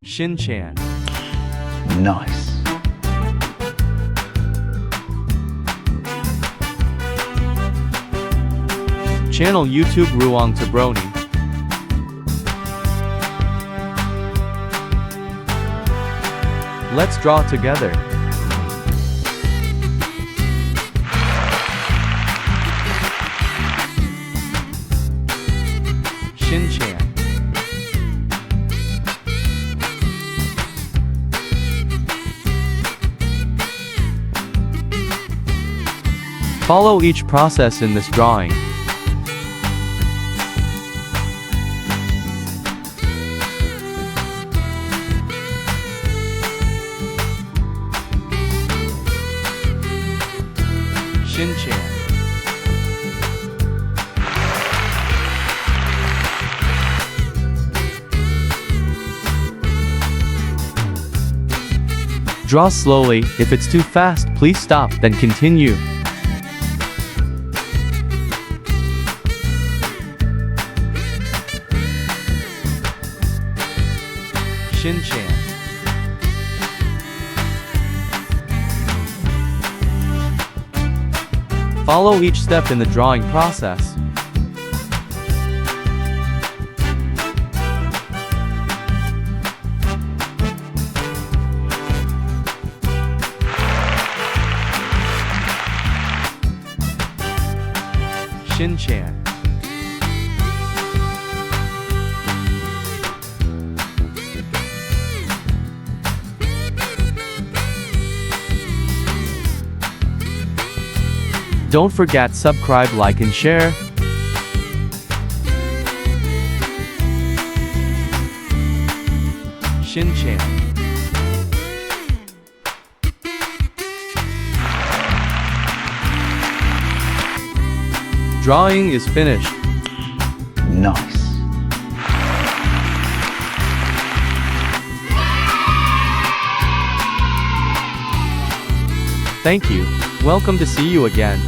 Shinchan. Nice. Channel YouTube Ruangtabroni. Let's draw together. Shinchan. Follow each process in this drawing. Shinchan. Draw slowly. If it's too fast, please stop, then continue. Shinchan. Follow each step in the drawing process. Shinchan. Don't forget subscribe, like and share. Shinchan. Drawing is finished. Nice. Thank you. Welcome to see you again.